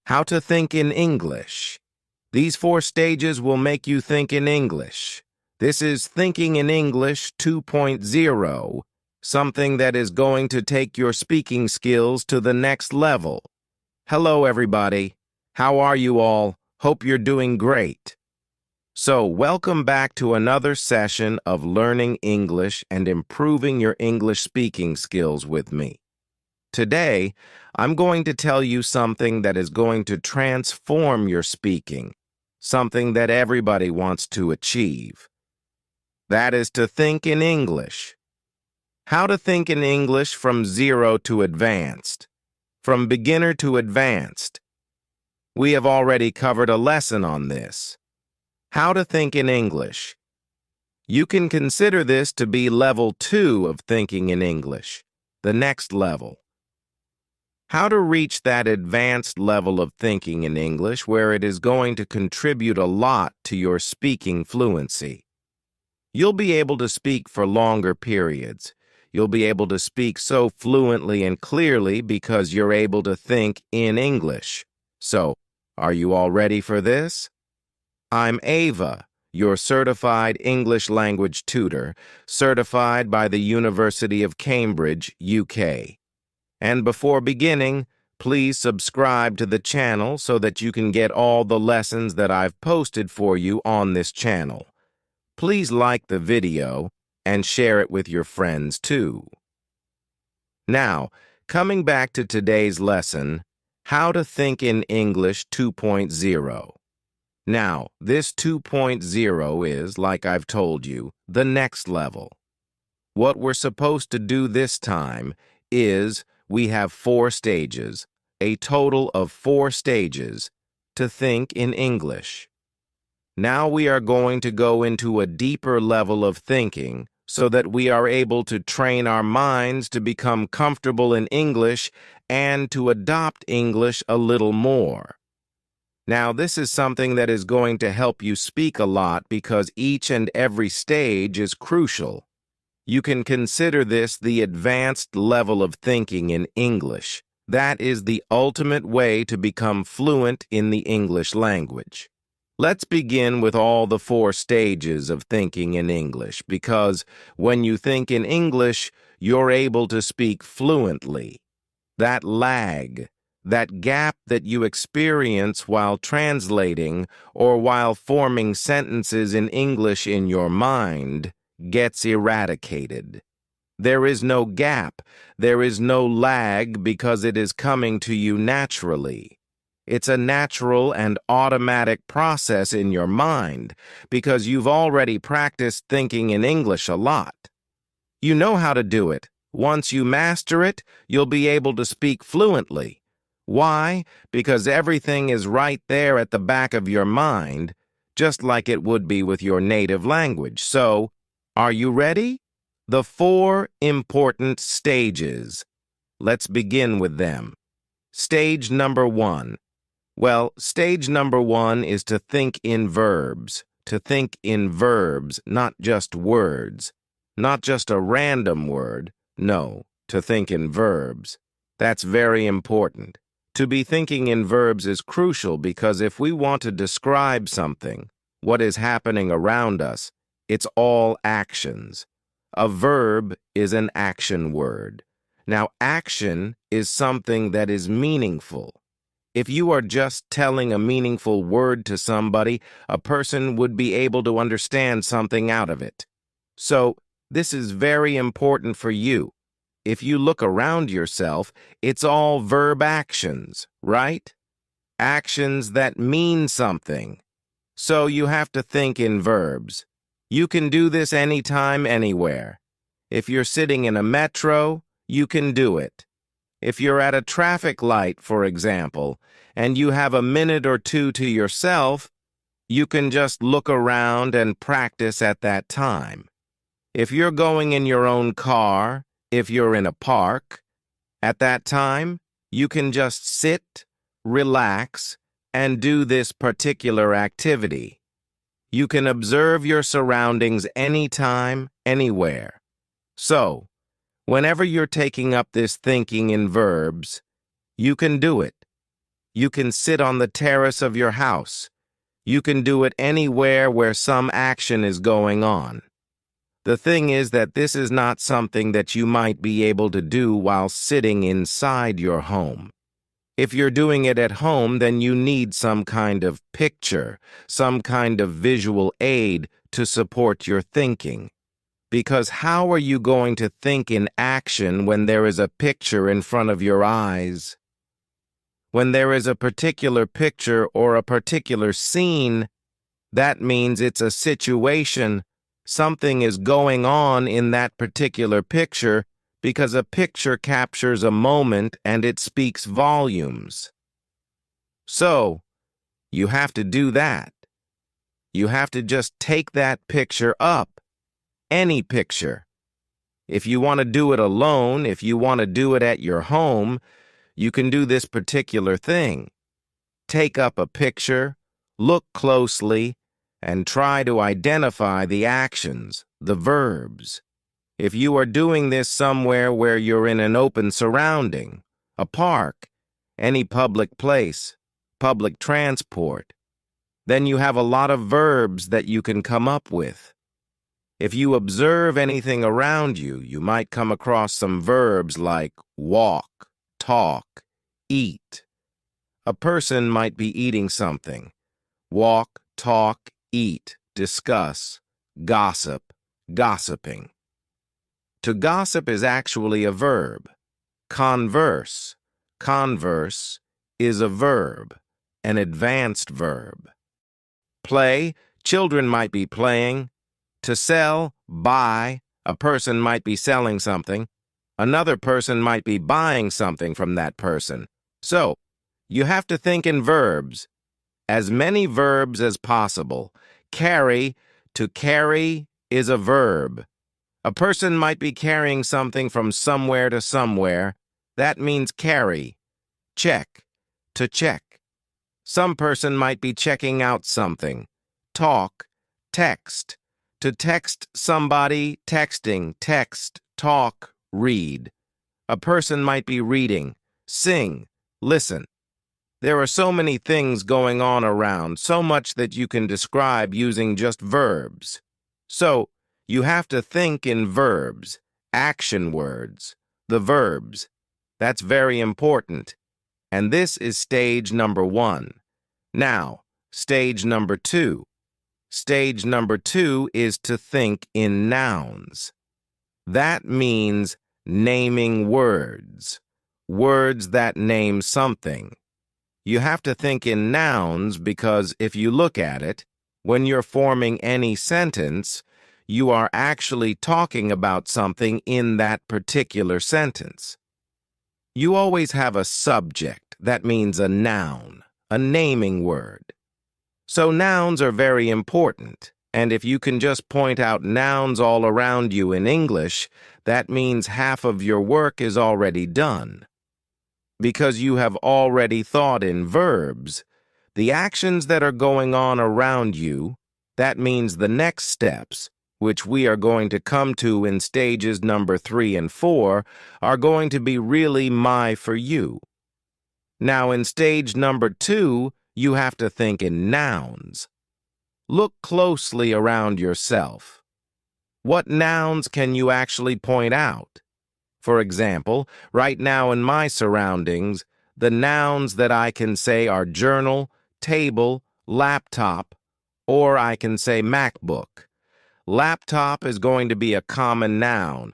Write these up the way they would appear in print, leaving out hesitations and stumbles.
How to think in English. These 4 stages will make you think in English. This is Thinking in English 2.0, something that is going to take your speaking skills to the next level. Hello, everybody. How are you all? Hope you're doing great. So, welcome back to another session of learning English and improving your English speaking skills with me. Today, I'm going to tell you something that is going to transform your speaking, something that everybody wants to achieve. That is to think in English. How to think in English from 0 to advanced, from beginner to advanced. We have already covered a lesson on this. How to think in English. You can consider this to be level 2 of thinking in English, the next level. How to reach that advanced level of thinking in English where it is going to contribute a lot to your speaking fluency. You'll be able to speak for longer periods. You'll be able to speak so fluently and clearly because you're able to think in English. So, are you all ready for this? I'm Ava, your certified English language tutor, certified by the University of Cambridge, UK. And before beginning, please subscribe to the channel so that you can get all the lessons that I've posted for you on this channel. Please like the video and share it with your friends too. Now, coming back to today's lesson, How to Think in English 2.0. Now, this 2.0 is, like I've told you, the next level. What we're supposed to do this time is we have 4 stages, a total of 4 stages, to think in English. Now we are going to go into a deeper level of thinking so that we are able to train our minds to become comfortable in English and to adopt English a little more. Now, this is something that is going to help you speak a lot because each and every stage is crucial. You can consider this the advanced level of thinking in English. That is the ultimate way to become fluent in the English language. Let's begin with all the 4 stages of thinking in English because when you think in English, you're able to speak fluently. That lag, that gap that you experience while translating or while forming sentences in English in your mind, gets eradicated. There is no gap, there is no lag because it is coming to you naturally. It's a natural and automatic process in your mind because you've already practiced thinking in English a lot. You know how to do it. Once you master it, you'll be able to speak fluently. Why? Because everything is right there at the back of your mind, just like it would be with your native language. So, are you ready? The 4 important stages. Let's begin with them. Stage number 1. Well, stage number 1 is to think in verbs. To think in verbs, not just words. Not just a random word. No, to think in verbs. That's very important. To be thinking in verbs is crucial because if we want to describe something, what is happening around us, it's all actions. A verb is an action word. Now, action is something that is meaningful. If you are just telling a meaningful word to somebody, a person would be able to understand something out of it. So, this is very important for you. If you look around yourself, it's all verb actions, right? Actions that mean something. So you have to think in verbs. You can do this anytime, anywhere. If you're sitting in a metro, you can do it. If you're at a traffic light, for example, and you have a minute or 2 to yourself, you can just look around and practice at that time. If you're going in your own car, if you're in a park, at that time, you can just sit, relax, and do this particular activity. You can observe your surroundings anytime, anywhere. So, whenever you're taking up this thinking in verbs, you can do it. You can sit on the terrace of your house. You can do it anywhere where some action is going on. The thing is that this is not something that you might be able to do while sitting inside your home. If you're doing it at home, then you need some kind of picture, some kind of visual aid to support your thinking. Because how are you going to think in action when there is a picture in front of your eyes? When there is a particular picture or a particular scene, that means it's a situation. Something is going on in that particular picture because a picture captures a moment and it speaks volumes. So, you have to do that. You have to just take that picture up. Any picture. If you want to do it alone, if you want to do it at your home, you can do this particular thing. Take up a picture, look closely, and try to identify the actions, the verbs. If you are doing this somewhere where you're in an open surrounding, a park, any public place, public transport, then you have a lot of verbs that you can come up with. If you observe anything around you, you might come across some verbs like walk, talk, eat. A person might be eating something. Walk, talk, eat, discuss, gossip, gossiping. To gossip is actually a verb. Converse. Converse is a verb, an advanced verb. Play, children might be playing. To sell, buy, a person might be selling something. Another person might be buying something from that person. So, you have to think in verbs. As many verbs as possible. Carry, to carry, is a verb. A person might be carrying something from somewhere to somewhere. That means carry. Check, to check. Some person might be checking out something. Talk, text. To text somebody, texting, text, talk, read. A person might be reading, sing, listen. There are so many things going on around, so much that you can describe using just verbs. So, you have to think in verbs, action words, the verbs. That's very important. And this is stage number 1. Now, stage number 2. Stage number 2 is to think in nouns. That means naming words, words that name something. You have to think in nouns because if you look at it, when you're forming any sentence, you are actually talking about something in that particular sentence. You always have a subject, that means a noun, a naming word. So nouns are very important, and if you can just point out nouns all around you in English, that means half of your work is already done. Because you have already thought in verbs, the actions that are going on around you, that means the next steps, which we are going to come to in stages number 3 and 4, are going to be really for you. Now in stage number 2, you have to think in nouns. Look closely around yourself. What nouns can you actually point out? For example, right now in my surroundings, the nouns that I can say are journal, table, laptop, or I can say MacBook. Laptop is going to be a common noun.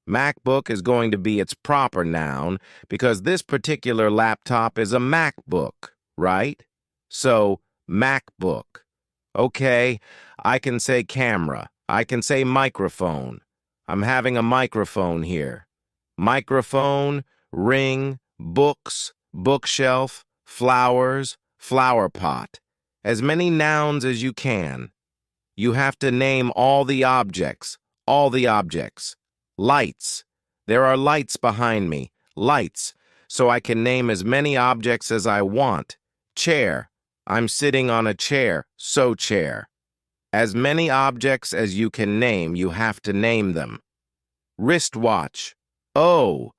MacBook is going to be its proper noun because this particular laptop is a MacBook, right? So, MacBook. Okay, I can say camera. I can say microphone. I'm having a microphone here. Microphone, ring, books, bookshelf, flowers, flower pot. As many nouns as you can. You have to name all the objects. All the objects. Lights. There are lights behind me. Lights. So I can name as many objects as I want. Chair. I'm sitting on a chair. So chair. As many objects as you can name, you have to name them. Wristwatch. Oh.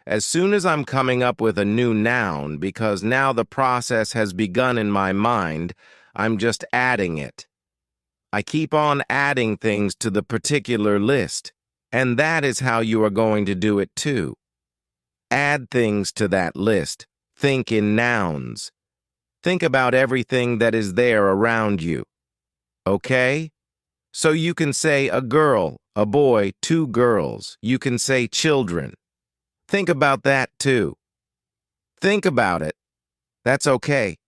As soon as I'm coming up with a new noun, because now the process has begun in my mind, I'm just adding it. I keep on adding things to the particular list, and that is how you are going to do it too. Add things to that list. Think in nouns. Think about everything that is there around you. Okay? So you can say a girl, a boy, two girls. You can say children. Think about that too. Think about it. That's okay.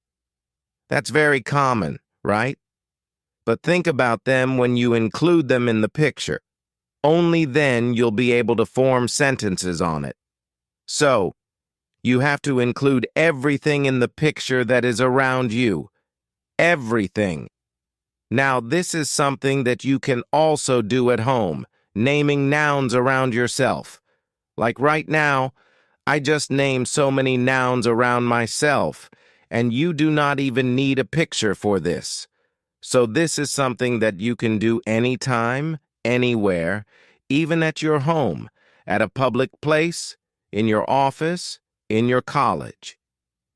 That's very common, right? But think about them when you include them in the picture. Only then you'll be able to form sentences on it. So, you have to include everything in the picture that is around you. Everything. Now, this is something that you can also do at home, naming nouns around yourself. Like right now, I just named so many nouns around myself, and you do not even need a picture for this. So this is something that you can do anytime, anywhere, even at your home, at a public place, in your office, in your college.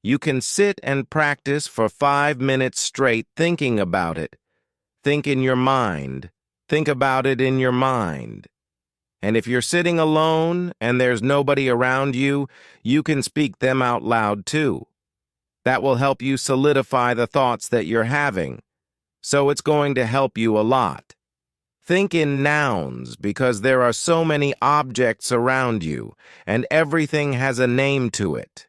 You can sit and practice for 5 minutes straight thinking about it. Think in your mind. Think about it in your mind. And if you're sitting alone and there's nobody around you, you can speak them out loud too. That will help you solidify the thoughts that you're having. So it's going to help you a lot. Think in nouns because there are so many objects around you, and everything has a name to it.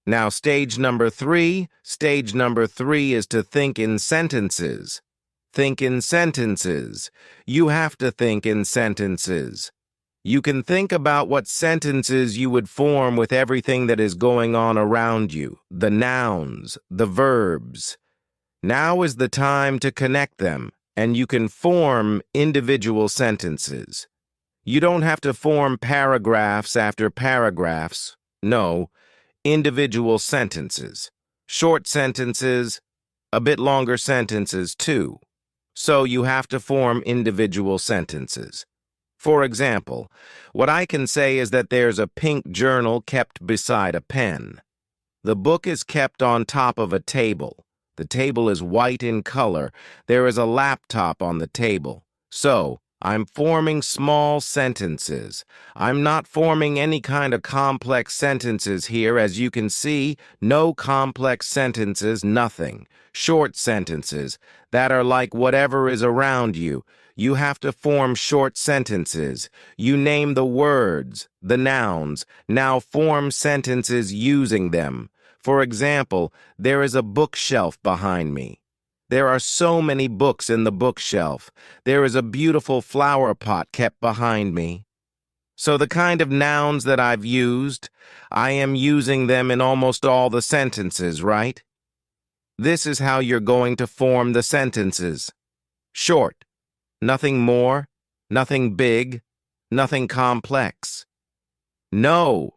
Now, stage number 3 is to think in sentences. Think in sentences. You have to think in sentences. You can think about what sentences you would form with everything that is going on around you, the nouns, the verbs. Now is the time to connect them, and you can form individual sentences. You don't have to form paragraphs after paragraphs. No, individual sentences. Short sentences, a bit longer sentences too. So you have to form individual sentences. For example, what I can say is that there's a pink journal kept beside a pen. The book is kept on top of a table. The table is white in color. There is a laptop on the table. So, I'm forming small sentences. I'm not forming any kind of complex sentences here. As you can see, no complex sentences, nothing. Short sentences that are like whatever is around you. You have to form short sentences. You name the words, the nouns. Now form sentences using them. For example, there is a bookshelf behind me. There are so many books in the bookshelf. There is a beautiful flower pot kept behind me. So the kind of nouns that I've used, I am using them in almost all the sentences, right? This is how you're going to form the sentences. Short. Nothing more, nothing big, nothing complex. No.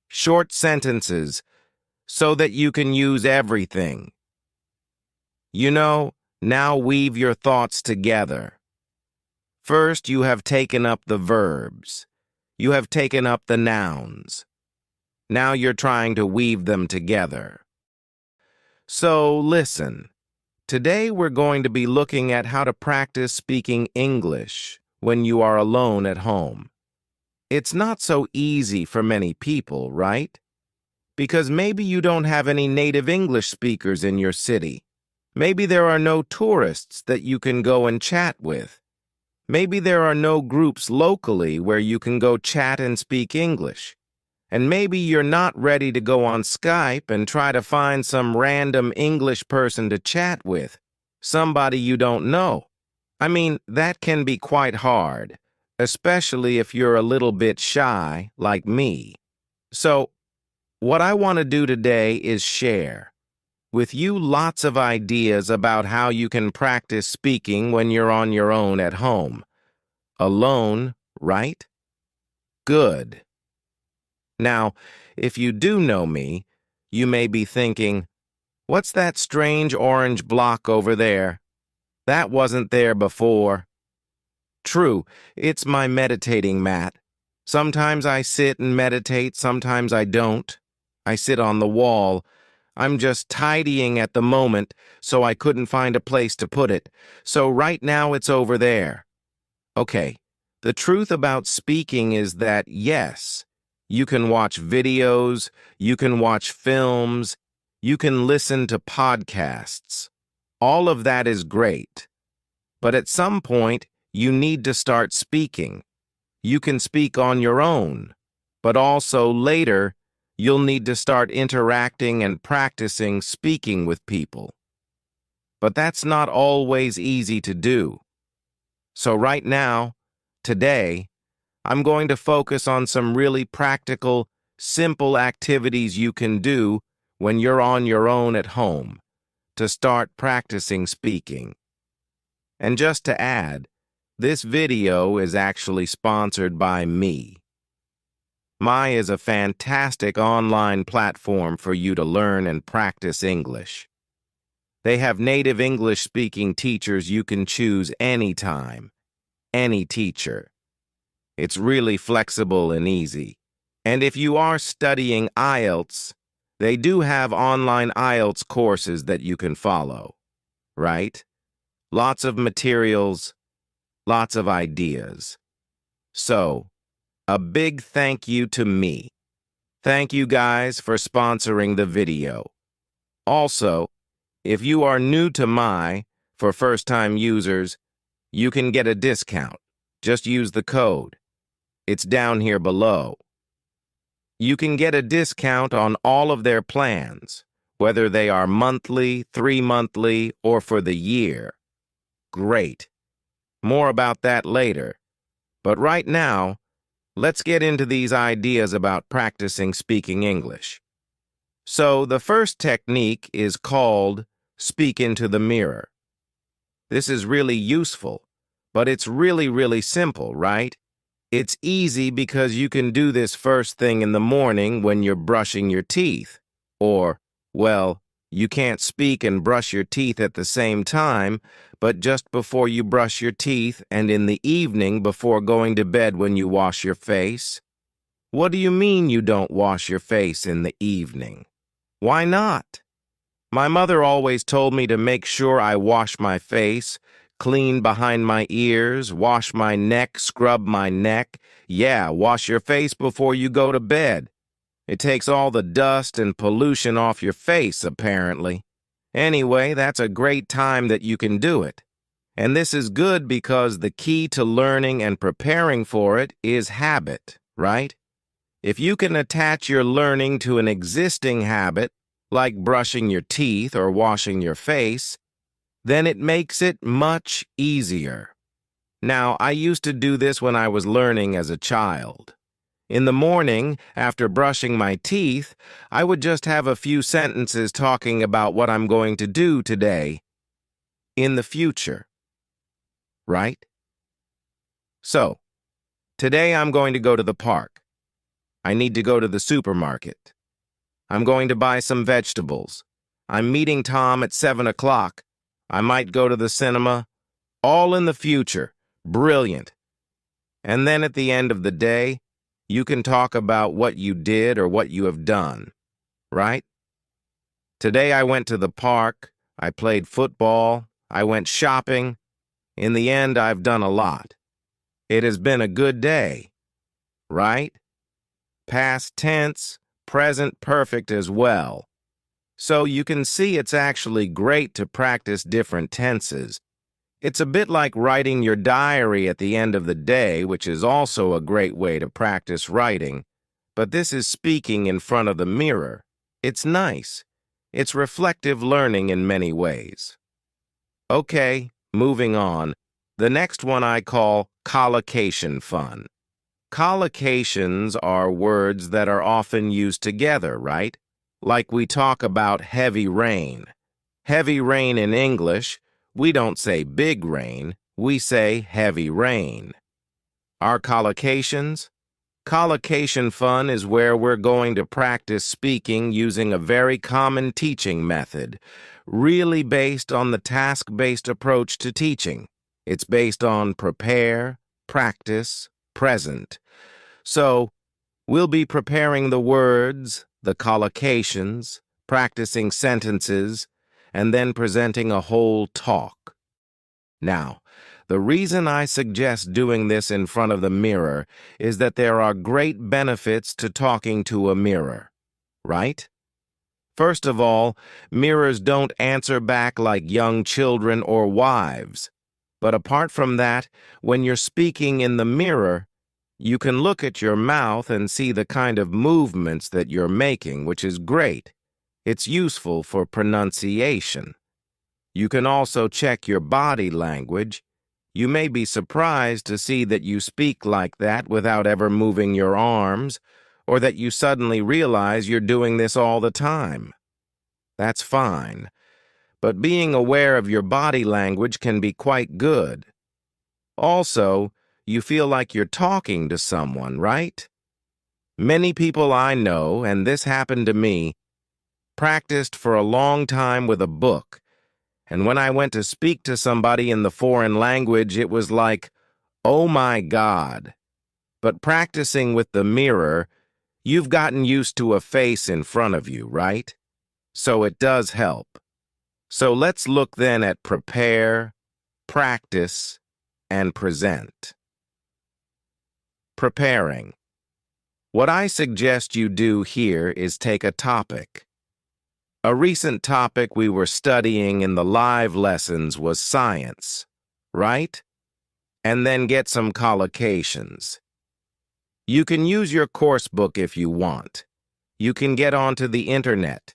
Short sentences, so that you can use everything. You know, now weave your thoughts together. First, you have taken up the verbs. You have taken up the nouns. Now you're trying to weave them together. So, listen. Today we're going to be looking at how to practice speaking English when you are alone at home. It's not so easy for many people, right? Because maybe you don't have any native English speakers in your city. Maybe there are no tourists that you can go and chat with. Maybe there are no groups locally where you can go chat and speak English. And maybe you're not ready to go on Skype and try to find some random English person to chat with, somebody you don't know. I mean, that can be quite hard, especially if you're a little bit shy, like me. So, what I want to do today is share with you lots of ideas about how you can practice speaking when you're on your own at home. Alone, right? Good. Now, if you do know me, you may be thinking, what's that strange orange block over there? That wasn't there before. True, it's my meditating mat. Sometimes I sit and meditate, sometimes I don't. I sit on the wall. I'm just tidying at the moment, so I couldn't find a place to put it. So right now it's over there. Okay, the truth about speaking is that, yes, you can watch videos, you can watch films, you can listen to podcasts. All of that is great. But at some point, you need to start speaking. You can speak on your own, but also later, you'll need to start interacting and practicing speaking with people. But that's not always easy to do. So right now, today, I'm going to focus on some really practical, simple activities you can do when you're on your own at home to start practicing speaking. And just to add, this video is actually sponsored by me. My is a fantastic online platform for you to learn and practice English. They have native English-speaking teachers you can choose anytime, any teacher. It's really flexible and easy. And if you are studying IELTS, they do have online IELTS courses that you can follow, right? Lots of materials, lots of ideas. So, a big thank you to me. Thank you guys for sponsoring the video. Also, if you are new to for first-time users, you can get a discount. Just use the code. It's down here below. You can get a discount on all of their plans, whether they are monthly, 3-monthly, or for the year. Great. More about that later. But right now, let's get into these ideas about practicing speaking English. So the first technique is called speak into the mirror. This is really useful, but it's really simple, right? It's easy because you can do this first thing in the morning when you're brushing your teeth. Or, well, you can't speak and brush your teeth at the same time, but just before you brush your teeth and in the evening before going to bed when you wash your face. What do you mean you don't wash your face in the evening? Why not? My mother always told me to make sure I wash my face, clean behind my ears, wash my neck, scrub my neck. Yeah, wash your face before you go to bed. It takes all the dust and pollution off your face, apparently. Anyway, that's a great time that you can do it. And this is good because the key to learning and preparing for it is habit, right? If you can attach your learning to an existing habit, like brushing your teeth or washing your face, then it makes it much easier. Now, I used to do this when I was learning as a child. In the morning, after brushing my teeth, I would just have a few sentences talking about what I'm going to do today, in the future. Right? So, today I'm going to go to the park. I need to go to the supermarket. I'm going to buy some vegetables. I'm meeting Tom at 7 o'clock. I might go to the cinema. All in the future. Brilliant. And then at the end of the day, you can talk about what you did or what you have done, right? Today I went to the park, I played football, I went shopping. In the end, I've done a lot. It has been a good day, right? Past tense, present perfect as well. So you can see it's actually great to practice different tenses. It's a bit like writing your diary at the end of the day, which is also a great way to practice writing. But this is speaking in front of the mirror. It's nice. It's reflective learning in many ways. Okay, moving on. The next one I call collocation fun. Collocations are words that are often used together, right? Like we talk about heavy rain. Heavy rain in English, we don't say big rain, we say heavy rain. Our collocations? Collocation fun is where we're going to practice speaking using a very common teaching method, really based on the task-based approach to teaching. It's based on prepare, practice, present. So, we'll be preparing the words, the collocations, practicing sentences, and then presenting a whole talk. Now, the reason I suggest doing this in front of the mirror is that there are great benefits to talking to a mirror, right? First of all, mirrors don't answer back like young children or wives. But apart from that, when you're speaking in the mirror, you can look at your mouth and see the kind of movements that you're making, which is great. It's useful for pronunciation. You can also check your body language. You may be surprised to see that you speak like that without ever moving your arms, or that you suddenly realize you're doing this all the time. That's fine, but being aware of your body language can be quite good. Also, you feel like you're talking to someone, right? Many people I know, and this happened to me, practiced for a long time with a book, and when I went to speak to somebody in the foreign language, it was like, oh my God. But practicing with the mirror, you've gotten used to a face in front of you, right? So it does help. So let's look then at prepare, practice, and present. Preparing. What I suggest you do here is take a topic. A recent topic we were studying in the live lessons was science, right? And then get some collocations. You can use your course book if you want. You can get onto the internet.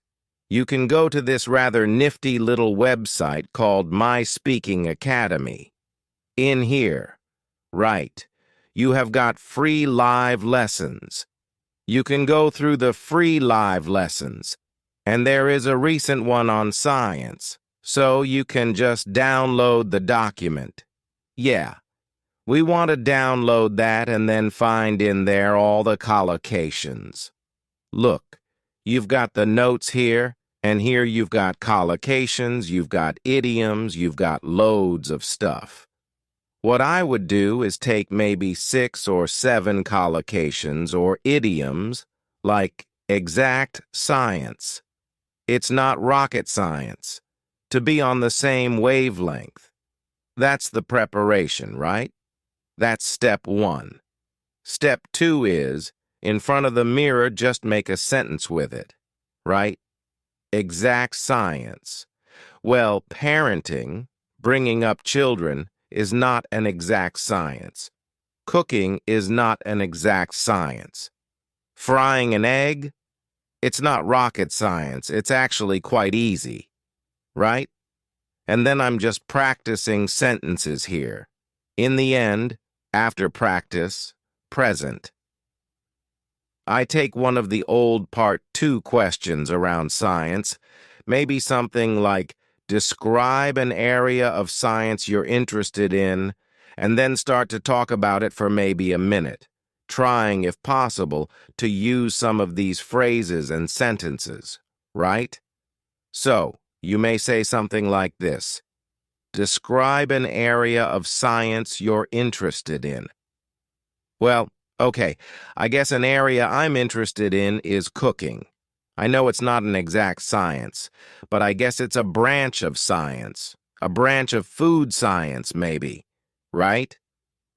You can go to this rather nifty little website called My Speaking Academy. In here, right, you have got free live lessons. You can go through the free live lessons, and there is a recent one on science, so you can just download the document. Yeah, we want to download that and then find in there all the collocations. Look, you've got the notes here, and here you've got collocations, you've got idioms, you've got loads of stuff. What I would do is take maybe 6 or 7 collocations or idioms, like exact science. It's not rocket science. To be on the same wavelength. That's the preparation, right? That's step 1. Step 2 is, in front of the mirror, just make a sentence with it, right? Exact science. Well, parenting, bringing up children, is not an exact science. Cooking is not an exact science. Frying an egg? It's not rocket science. It's actually quite easy, right? And then I'm just practicing sentences here. In the end, after practice, present. I take one of the old Part 2 questions around science, maybe something like, describe an area of science you're interested in, and then start to talk about it for maybe a minute, trying, if possible, to use some of these phrases and sentences, right? So, you may say something like this. Describe an area of science you're interested in. Well, okay, I guess an area I'm interested in is cooking. I know it's not an exact science, but I guess it's a branch of science, a branch of food science, maybe, right?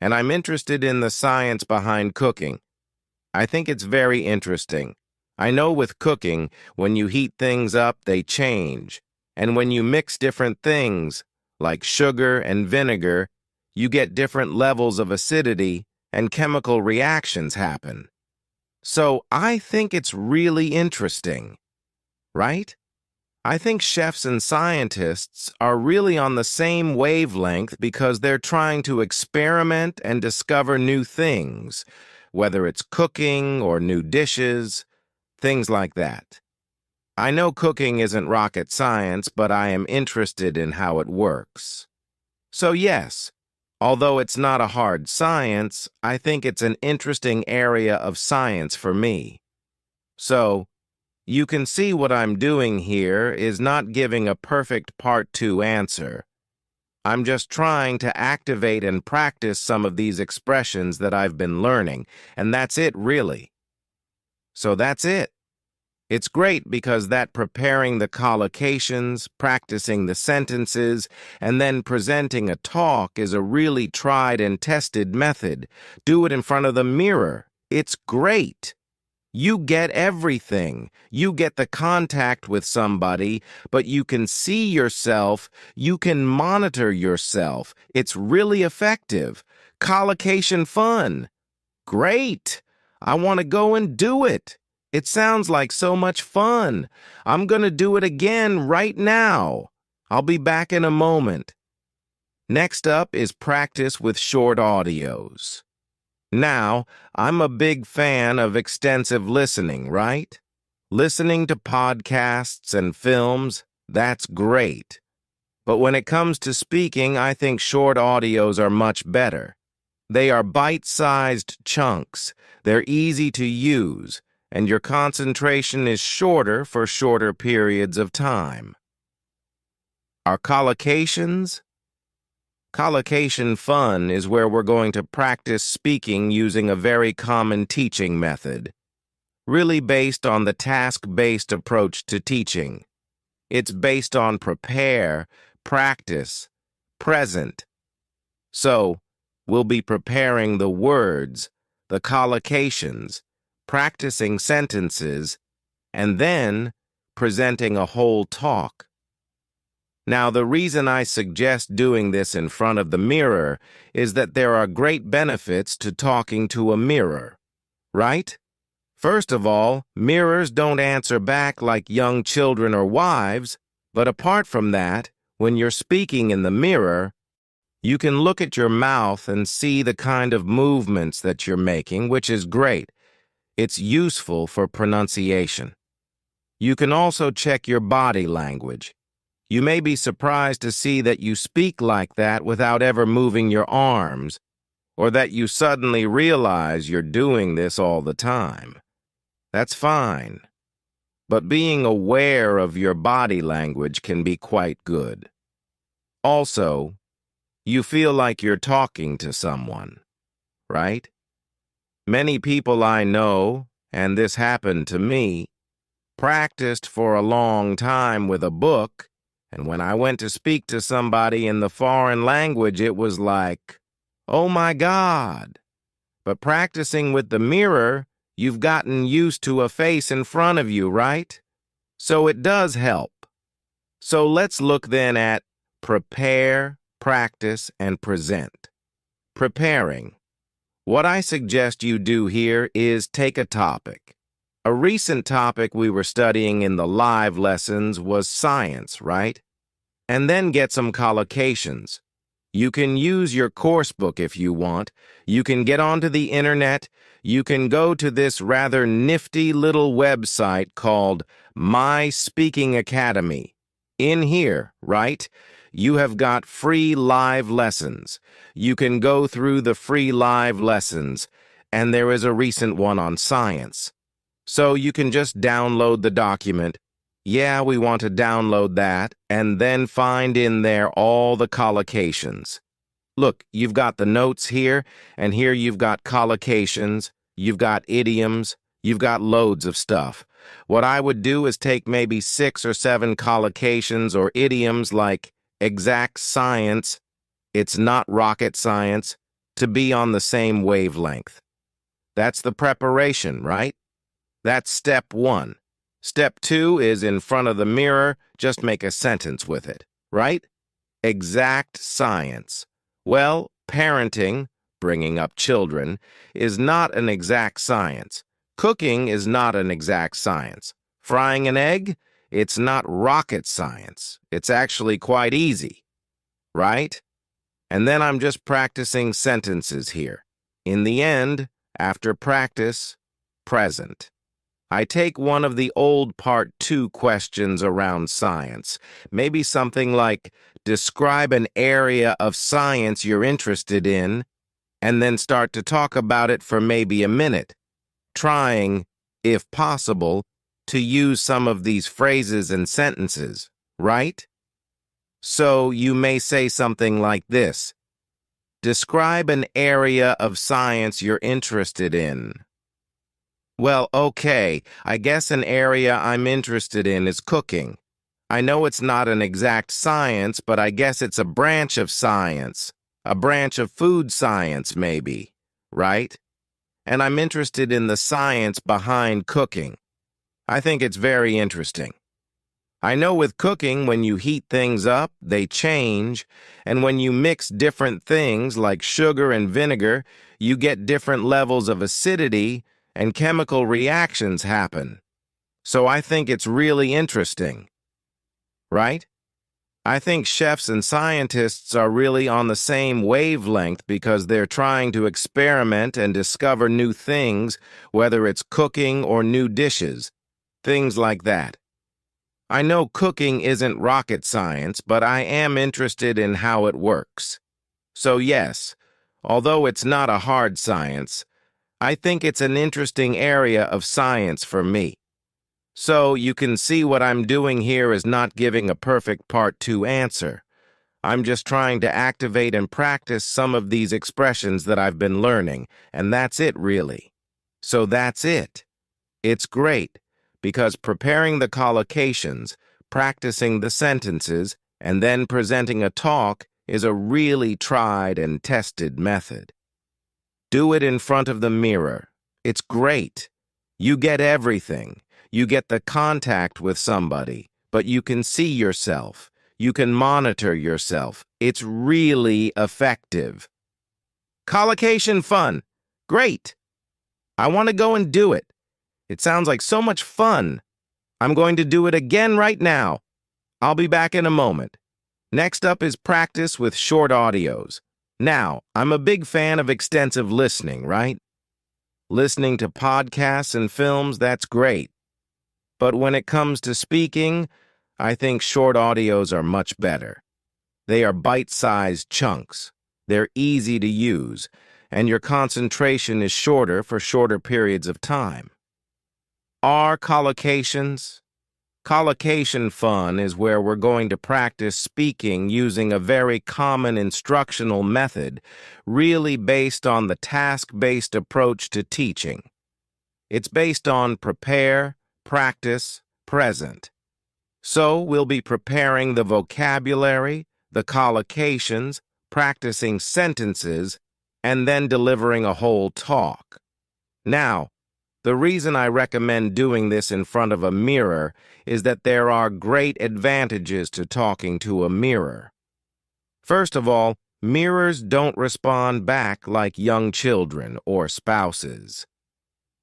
And I'm interested in the science behind cooking. I think it's very interesting. I know with cooking, when you heat things up, they change. And when you mix different things, like sugar and vinegar, you get different levels of acidity and chemical reactions happen. So I think it's really interesting, right? I think chefs and scientists are really on the same wavelength because they're trying to experiment and discover new things, whether it's cooking or new dishes, things like that. I know cooking isn't rocket science, but I am interested in how it works. So yes, although it's not a hard science, I think it's an interesting area of science for me. So, you can see what I'm doing here is not giving a perfect Part 2 answer. I'm just trying to activate and practice some of these expressions that I've been learning, and that's it, really. So that's it. It's great because that preparing the collocations, practicing the sentences, and then presenting a talk is a really tried and tested method. Do it in front of the mirror. It's great. You get everything. You get the contact with somebody, but you can see yourself. You can monitor yourself. It's really effective. Collocation fun. Great. I want to go and do it. It sounds like so much fun. I'm going to do it again right now. I'll be back in a moment. Next up is practice with short audios. Now, I'm a big fan of extensive listening, right? Listening to podcasts and films, that's great. But when it comes to speaking, I think short audios are much better. They are bite-sized chunks, they're easy to use, and your concentration is shorter for shorter periods of time. Are collocations? Collocation fun is where we're going to practice speaking using a very common teaching method, really based on the task-based approach to teaching. It's based on prepare, practice, present. So, we'll be preparing the words, the collocations, practicing sentences, and then presenting a whole talk. Now, the reason I suggest doing this in front of the mirror is that there are great benefits to talking to a mirror, right? First of all, mirrors don't answer back like young children or wives, but apart from that, when you're speaking in the mirror, you can look at your mouth and see the kind of movements that you're making, which is great. It's useful for pronunciation. You can also check your body language. You may be surprised to see that you speak like that without ever moving your arms, or that you suddenly realize you're doing this all the time. That's fine. But being aware of your body language can be quite good. Also, you feel like you're talking to someone, right? Many people I know, and this happened to me, practiced for a long time with a book, and when I went to speak to somebody in the foreign language, it was like, oh my God. But practicing with the mirror, you've gotten used to a face in front of you, right? So it does help. So let's look then at prepare, practice, and present. Preparing. What I suggest you do here is take a topic. A recent topic we were studying in the live lessons was science, right? And then get some collocations. You can use your course book if you want. You can get onto the internet. You can go to this rather nifty little website called My Speaking Academy. In here, right, you have got free live lessons. You can go through the free live lessons, and there is a recent one on science. So you can just download the document. Yeah, we want to download that, and then find in there all the collocations. Look, you've got the notes here, and here you've got collocations, you've got idioms, you've got loads of stuff. What I would do is take maybe 6 or 7 collocations or idioms like exact science, it's not rocket science, to be on the same wavelength. That's the preparation, right? That's step 1. Step 2 is in front of the mirror, just make a sentence with it, right? Exact science. Well, parenting, bringing up children, is not an exact science. Cooking is not an exact science. Frying an egg, it's not rocket science. It's actually quite easy, right? And then I'm just practicing sentences here. In the end, after practice, present. I take one of the old Part 2 questions around science, maybe something like, describe an area of science you're interested in, and then start to talk about it for maybe a minute, trying, if possible, to use some of these phrases and sentences, right? So you may say something like this. Describe an area of science you're interested in. Well, okay, I guess an area I'm interested in is cooking. I know it's not an exact science, but I guess it's a branch of science. A branch of food science, maybe, right? And I'm interested in the science behind cooking. I think it's very interesting. I know with cooking, when you heat things up, they change, and when you mix different things like sugar and vinegar, you get different levels of acidity and chemical reactions happen. So I think it's really interesting, right? I think chefs and scientists are really on the same wavelength because they're trying to experiment and discover new things, whether it's cooking or new dishes, things like that. I know cooking isn't rocket science, but I am interested in how it works. So yes, although it's not a hard science, I think it's an interesting area of science for me. So you can see what I'm doing here is not giving a perfect part 2 answer. I'm just trying to activate and practice some of these expressions that I've been learning, and that's it really. So that's it. It's great, because preparing the collocations, practicing the sentences, and then presenting a talk is a really tried and tested method. Do it in front of the mirror. It's great. You get everything. You get the contact with somebody, but you can see yourself. You can monitor yourself. It's really effective. Collocation fun. Great. I want to go and do it. It sounds like so much fun. I'm going to do it again right now. I'll be back in a moment. Next up is practice with short audios. Now, I'm a big fan of extensive listening, right? Listening to podcasts and films, that's great. But when it comes to speaking, I think short audios are much better. They are bite-sized chunks. They're easy to use, and your concentration is shorter for shorter periods of time. Are collocations? Collocation fun is where we're going to practice speaking using a very common instructional method, really based on the task-based approach to teaching. It's based on prepare, practice, present. So we'll be preparing the vocabulary, the collocations, practicing sentences, and then delivering a whole talk. Now, the reason I recommend doing this in front of a mirror is that there are great advantages to talking to a mirror. First of all, mirrors don't respond back like young children or spouses.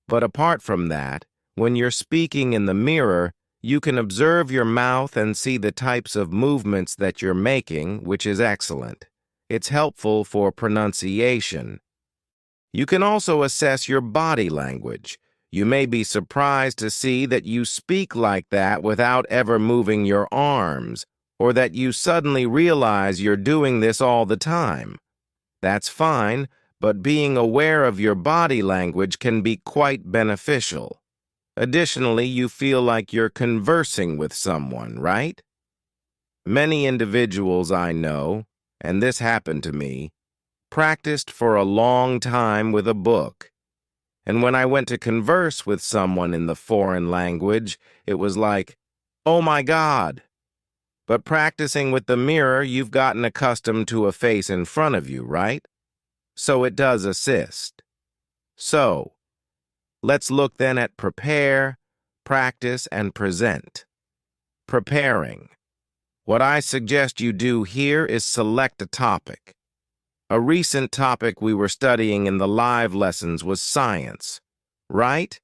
But apart from that, when you're speaking in the mirror, you can observe your mouth and see the types of movements that you're making, which is excellent. It's helpful for pronunciation. You can also assess your body language. You may be surprised to see that you speak like that without ever moving your arms, or that you suddenly realize you're doing this all the time. That's fine, but being aware of your body language can be quite beneficial. Additionally, you feel like you're conversing with someone, right? Many individuals I know, and this happened to me, practiced for a long time with a book. And when I went to converse with someone in the foreign language, it was like, oh my God. But practicing with the mirror, you've gotten accustomed to a face in front of you, right? So it does assist. So, let's look then at prepare, practice, and present. Preparing. What I suggest you do here is select a topic. A recent topic we were studying in the live lessons was science, right?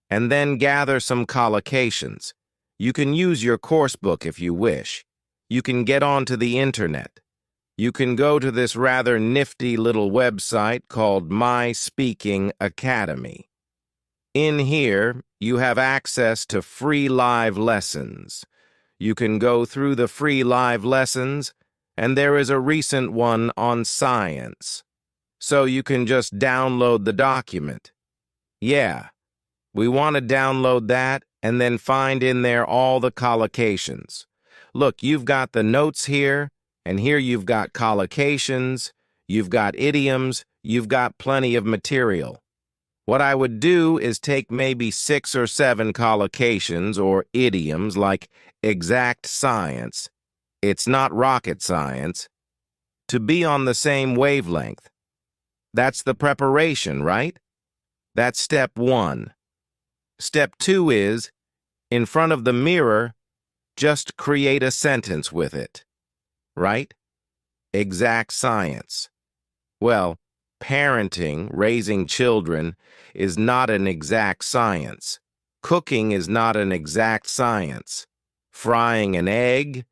And then gather some collocations. You can use your course book if you wish. You can get onto the internet. You can go to this rather nifty little website called My Speaking Academy. In here, you have access to free live lessons. You can go through the free live lessons, and there is a recent one on science. So you can just download the document. Yeah, we want to download that and then find in there all the collocations. Look, you've got the notes here, and here you've got collocations, you've got idioms, you've got plenty of material. What I would do is take maybe 6 or 7 collocations or idioms like exact science. It's not rocket science. To be on the same wavelength. That's the preparation, right? That's step 1. Step 2 is, in front of the mirror, just create a sentence with it. Right? Exact science. Well, parenting, raising children, is not an exact science. Cooking is not an exact science. Frying an egg,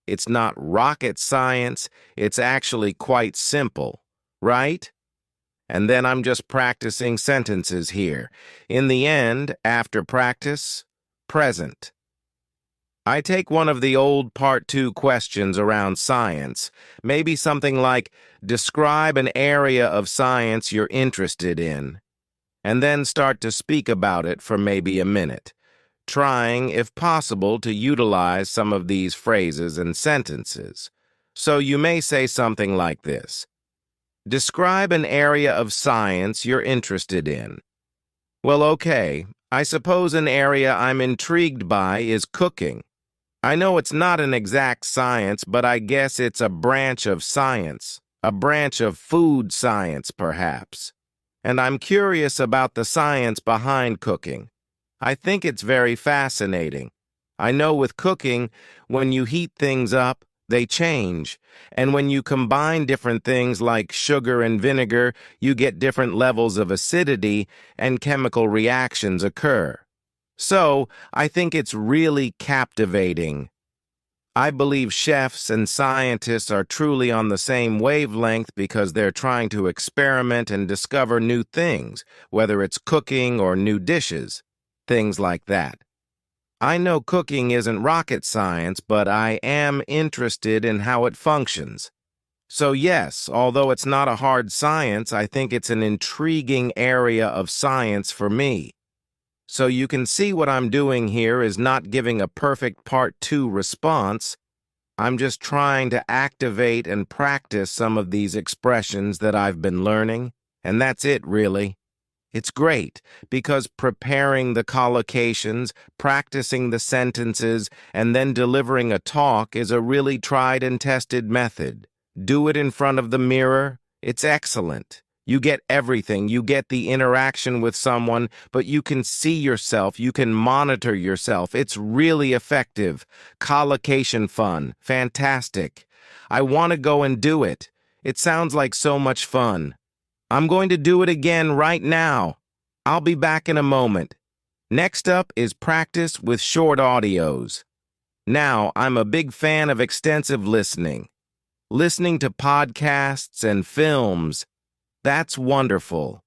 it's not rocket science, it's actually quite simple, right? And then I'm just practicing sentences here. In the end, after practice, present. I take one of the old Part 2 questions around science, maybe something like, describe an area of science you're interested in, and then start to speak about it for maybe a minute, trying, if possible, to utilize some of these phrases and sentences. So you may say something like this. Describe an area of science you're interested in. Well, okay, I suppose an area I'm intrigued by is cooking. I know it's not an exact science, but I guess it's a branch of science, a branch of food science, perhaps. And I'm curious about the science behind cooking. I think it's very fascinating. I know with cooking, when you heat things up, they change. And when you combine different things like sugar and vinegar, you get different levels of acidity and chemical reactions occur. So, I think it's really captivating. I believe chefs and scientists are truly on the same wavelength because they're trying to experiment and discover new things, whether it's cooking or new dishes, things like that. I know cooking isn't rocket science, but I am interested in how it functions. So yes, although it's not a hard science, I think it's an intriguing area of science for me. So you can see what I'm doing here is not giving a perfect Part 2 response. I'm just trying to activate and practice some of these expressions that I've been learning, and that's it, really. It's great, because preparing the collocations, practicing the sentences, and then delivering a talk is a really tried and tested method. Do it in front of the mirror. It's excellent. You get everything. You get the interaction with someone, but you can see yourself. You can monitor yourself. It's really effective. Collocation fun. Fantastic. I want to go and do it. It sounds like so much fun. I'm going to do it again right now. I'll be back in a moment. Next up is practice with short audios. Now, I'm a big fan of extensive listening. Listening to podcasts and films. That's wonderful.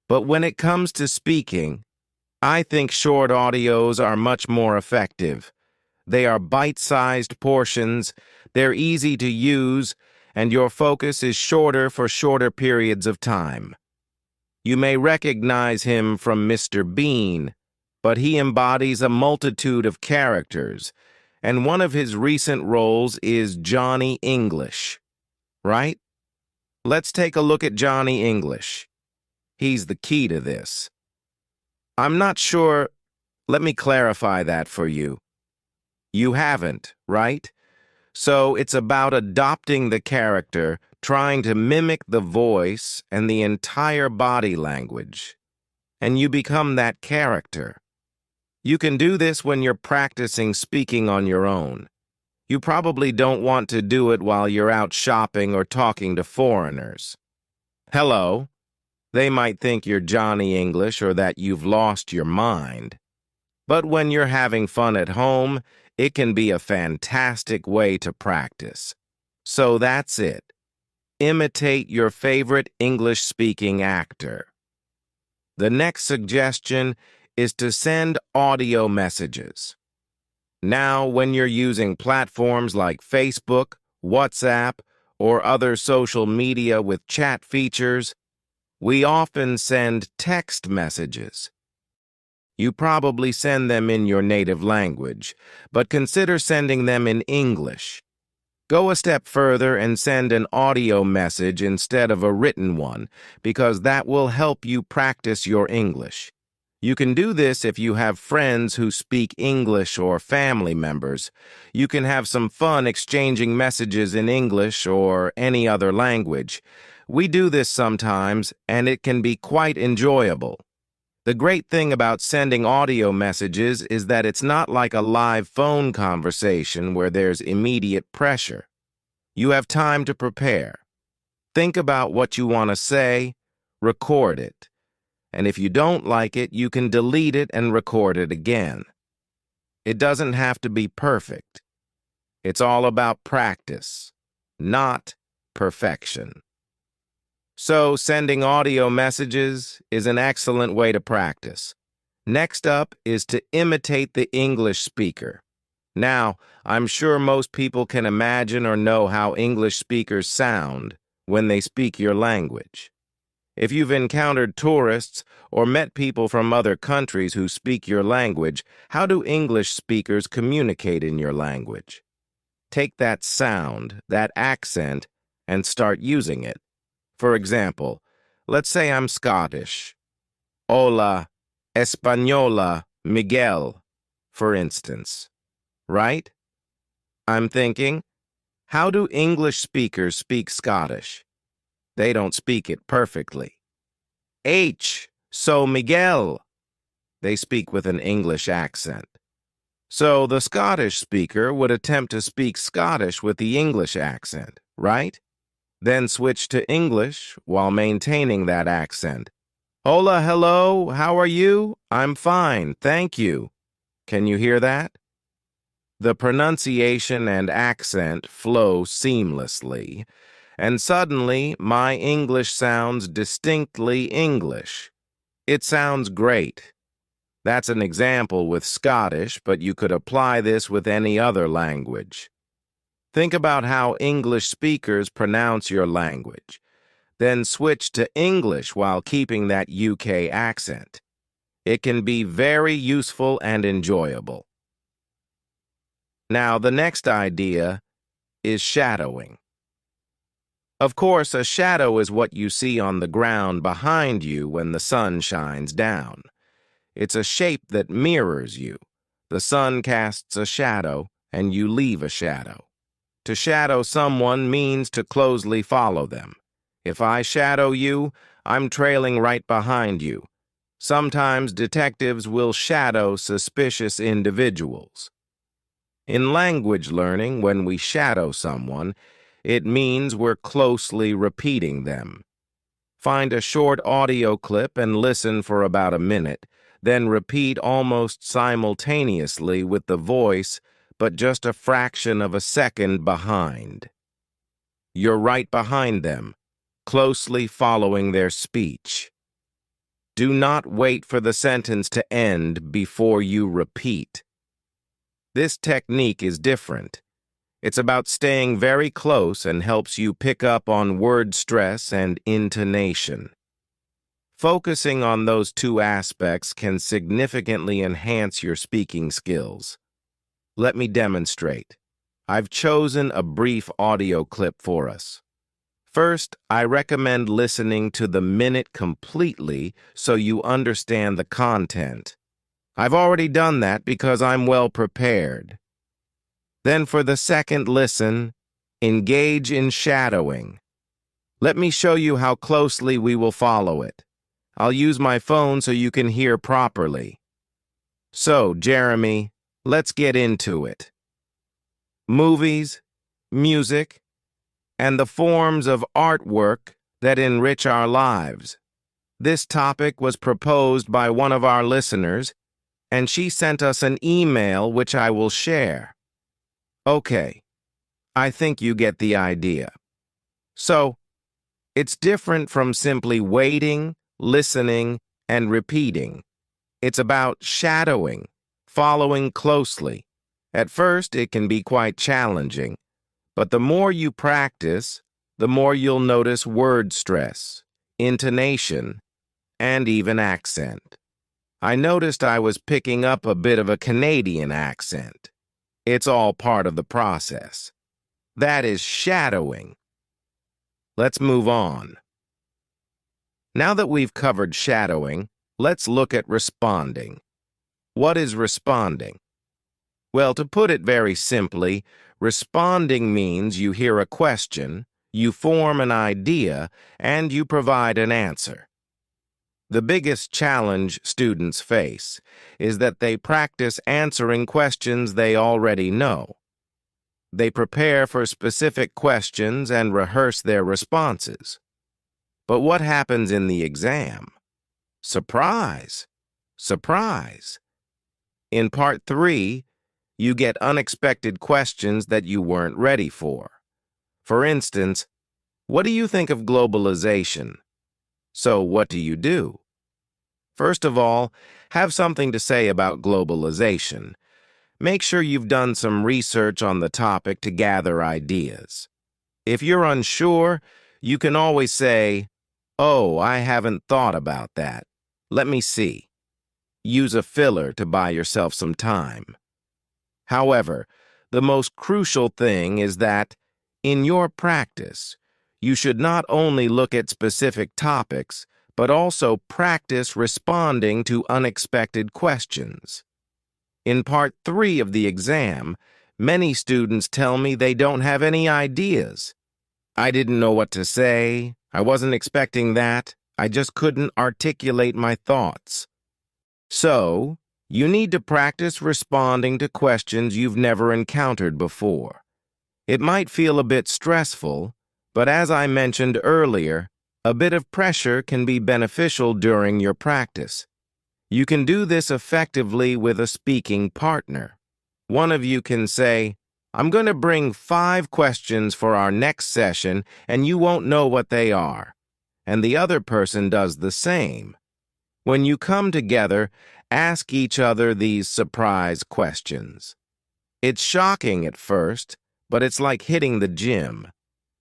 But when it comes to speaking, I think short audios are much more effective. They are bite-sized portions, they're easy to use, and your focus is shorter for shorter periods of time. You may recognize him from Mr. Bean, but he embodies a multitude of characters, and one of his recent roles is Johnny English, right? Let's take a look at Johnny English. He's the key to this. I'm not sure. Let me clarify that for you. You haven't, right? So it's about adopting the character, trying to mimic the voice and the entire body language. And you become that character. You can do this when you're practicing speaking on your own. You probably don't want to do it while you're out shopping or talking to foreigners. Hello. They might think you're Johnny English or that you've lost your mind. But when you're having fun at home, it can be a fantastic way to practice. So that's it. Imitate your favorite English-speaking actor. The next suggestion is to send audio messages. Now, when you're using platforms like Facebook, WhatsApp, or other social media with chat features, we often send text messages. You probably send them in your native language, but consider sending them in English. Go a step further and send an audio message instead of a written one, because that will help you practice your English. You can do this if you have friends who speak English or family members. You can have some fun exchanging messages in English or any other language. We do this sometimes, and it can be quite enjoyable. The great thing about sending audio messages is that it's not like a live phone conversation where there's immediate pressure. You have time to prepare. Think about what you want to say, record it. And if you don't like it, you can delete it and record it again. It doesn't have to be perfect. It's all about practice, not perfection. So, sending audio messages is an excellent way to practice. Next up is to imitate the English speaker. Now, I'm sure most people can imagine or know how English speakers sound when they speak your language. If you've encountered tourists or met people from other countries who speak your language, how do English speakers communicate in your language? Take that sound, that accent, and start using it. For example, let's say I'm Scottish. Hola, Española, Miguel, for instance. Right? I'm thinking, how do English speakers speak Scottish? They don't speak it perfectly. So Miguel. They speak with an English accent. So the Scottish speaker would attempt to speak Scottish with the English accent, right? Then switch to English while maintaining that accent. Hola, hello, how are you? I'm fine, thank you. Can you hear that? The pronunciation and accent flow seamlessly, and suddenly my English sounds distinctly English. It sounds great. That's an example with Scottish, but you could apply this with any other language. Think about how English speakers pronounce your language. Then switch to English while keeping that UK accent. It can be very useful and enjoyable. Now, the next idea is shadowing. Of course, a shadow is what you see on the ground behind you when the sun shines down. It's a shape that mirrors you. The sun casts a shadow, and you leave a shadow. To shadow someone means to closely follow them. If I shadow you, I'm trailing right behind you. Sometimes detectives will shadow suspicious individuals. In language learning, when we shadow someone, it means we're closely repeating them. Find a short audio clip and listen for about a minute, then repeat almost simultaneously with the voice, but just a fraction of a second behind. You're right behind them, closely following their speech. Do not wait for the sentence to end before you repeat. This technique is different. It's about staying very close and helps you pick up on word stress and intonation. Focusing on those two aspects can significantly enhance your speaking skills. Let me demonstrate. I've chosen a brief audio clip for us. First, I recommend listening to the minute completely so you understand the content. I've already done that because I'm well prepared. Then for the second listen, engage in shadowing. Let me show you how closely we will follow it. I'll use my phone so you can hear properly. So, Jeremy, let's get into it. Movies, music, and the forms of artwork that enrich our lives. This topic was proposed by one of our listeners, and she sent us an email which I will share. Okay, I think you get the idea. So, it's different from simply waiting, listening, and repeating. It's about shadowing, following closely. At first, it can be quite challenging, but the more you practice, the more you'll notice word stress, intonation, and even accent. I noticed I was picking up a bit of a Canadian accent. It's all part of the process. That is shadowing. Let's move on. Now that we've covered shadowing, let's look at responding. What is responding? Well, to put it very simply, responding means you hear a question, you form an idea, and you provide an answer. The biggest challenge students face is that they practice answering questions they already know. They prepare for specific questions and rehearse their responses. But what happens in the exam? Surprise! Surprise! In Part 3, you get unexpected questions that you weren't ready for. For instance, what do you think of globalization? So what do you do? First of all, have something to say about globalization. Make sure you've done some research on the topic to gather ideas. If you're unsure, you can always say, "Oh, I haven't thought about that. Let me see." Use a filler to buy yourself some time. However, the most crucial thing is that, in your practice, you should not only look at specific topics, but also practice responding to unexpected questions. In Part 3 of the exam, many students tell me they don't have any ideas. I didn't know what to say. I wasn't expecting that. I just couldn't articulate my thoughts. So, you need to practice responding to questions you've never encountered before. It might feel a bit stressful, but as I mentioned earlier, a bit of pressure can be beneficial during your practice. You can do this effectively with a speaking partner. One of you can say, "I'm going to bring 5 questions for our next session, and you won't know what they are." And the other person does the same. When you come together, ask each other these surprise questions. It's shocking at first, but it's like hitting the gym.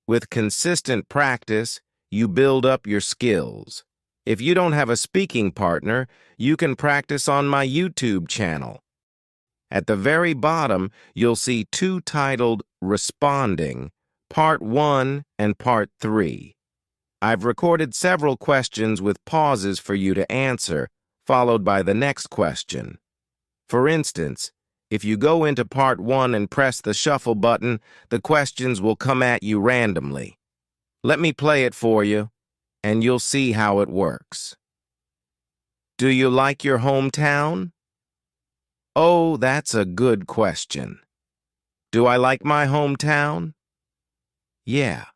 With consistent practice, you build up your skills. If you don't have a speaking partner, you can practice on my YouTube channel. At the very bottom, you'll see 2 titled Responding, Part 1 and Part 3. I've recorded several questions with pauses for you to answer, followed by the next question. For instance, if you go into Part 1 and press the shuffle button, the questions will come at you randomly. Let me play it for you, and you'll see how it works. Do you like your hometown? Oh, that's a good question. Do I like my hometown? Yeah,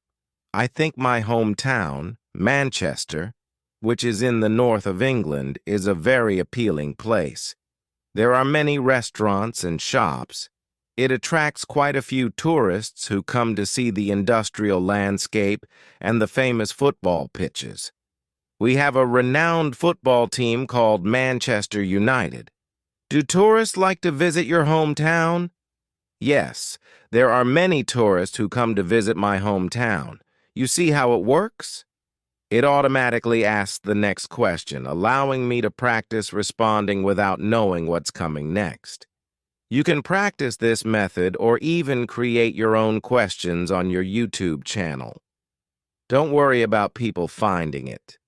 I think my hometown, Manchester, which is in the north of England, is a very appealing place. There are many restaurants and shops. It attracts quite a few tourists who come to see the industrial landscape and the famous football pitches. We have a renowned football team called Manchester United. Do tourists like to visit your hometown? Yes, there are many tourists who come to visit my hometown. You see how it works? It automatically asks the next question, allowing me to practice responding without knowing what's coming next. You can practice this method or even create your own questions on your YouTube channel. Don't worry about people finding it.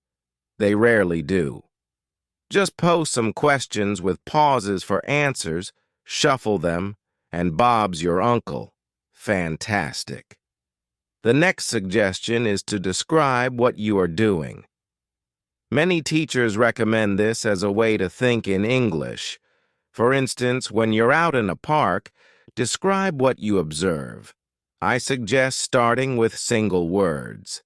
They rarely do. Just post some questions with pauses for answers, shuffle them, and Bob's your uncle. Fantastic. The next suggestion is to describe what you are doing. Many teachers recommend this as a way to think in English. For instance, when you're out in a park, describe what you observe. I suggest starting with single words.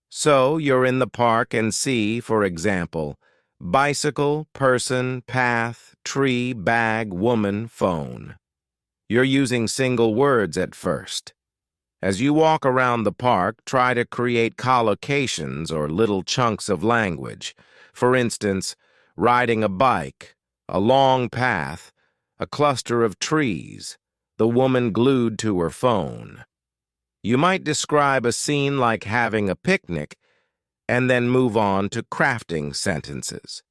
So, you're in the park and see, for example, bicycle, person, path, tree, bag, woman, phone. You're using single words at first. As you walk around the park, try to create collocations or little chunks of language. For instance, riding a bike, a long path, a cluster of trees, the woman glued to her phone. You might describe a scene like having a picnic and then move on to crafting sentences.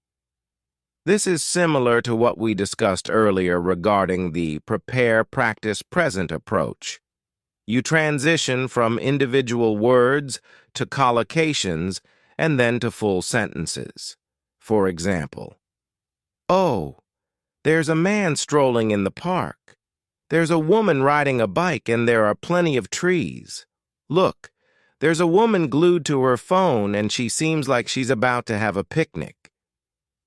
This is similar to what we discussed earlier regarding the prepare, practice, present approach. You transition from individual words to collocations and then to full sentences. For example, "Oh, there's a man strolling in the park. There's a woman riding a bike and there are plenty of trees. Look, there's a woman glued to her phone and she seems like she's about to have a picnic."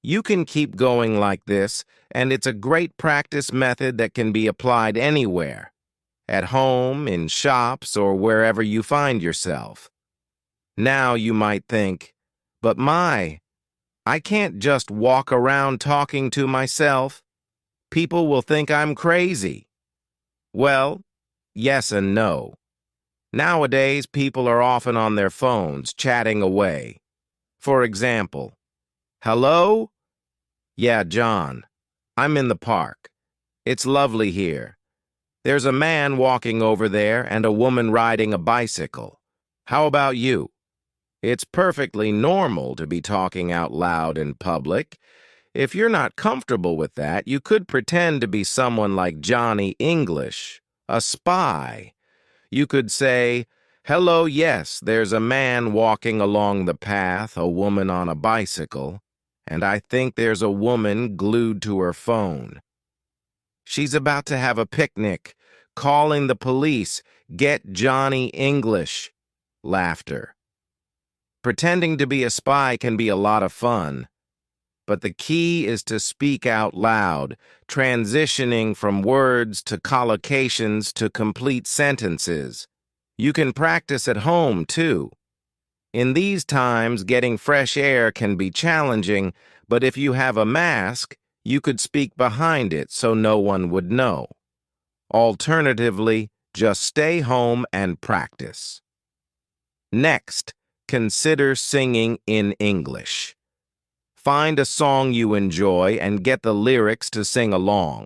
You can keep going like this, and it's a great practice method that can be applied anywhere, at home, in shops, or wherever you find yourself. Now you might think, but I can't just walk around talking to myself. People will think I'm crazy. Well, yes and no. Nowadays, people are often on their phones, chatting away. For example, "Hello? Yeah, John. I'm in the park. It's lovely here. There's a man walking over there and a woman riding a bicycle. How about you?" It's perfectly normal to be talking out loud in public. If you're not comfortable with that, you could pretend to be someone like Johnny English, a spy. You could say, "Hello, yes, there's a man walking along the path, a woman on a bicycle, and I think there's a woman glued to her phone. She's about to have a picnic, calling the police. Get Johnny English." Laughter. Pretending to be a spy can be a lot of fun, but the key is to speak out loud, transitioning from words to collocations to complete sentences. You can practice at home, too. In these times, getting fresh air can be challenging, but if you have a mask, you could speak behind it so no one would know. Alternatively, just stay home and practice. Next, consider singing in English. Find a song you enjoy and get the lyrics to sing along.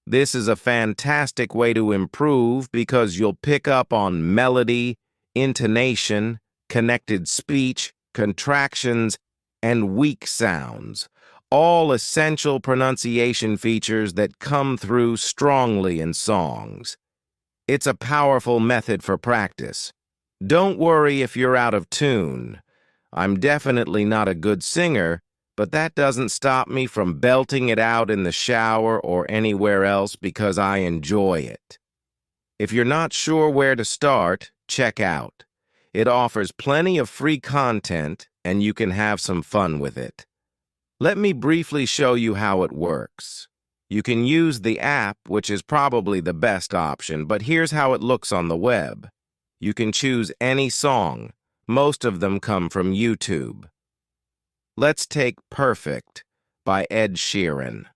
This is a fantastic way to improve because you'll pick up on melody, intonation, connected speech, contractions, and weak sounds, all essential pronunciation features that come through strongly in songs. It's a powerful method for practice. Don't worry if you're out of tune. I'm definitely not a good singer, but that doesn't stop me from belting it out in the shower or anywhere else because I enjoy it. If you're not sure where to start, check out. It offers plenty of free content, and you can have some fun with it. Let me briefly show you how it works. You can use the app, which is probably the best option, but here's how it looks on the web. You can choose any song. Most of them come from YouTube. Let's take Perfect by Ed Sheeran.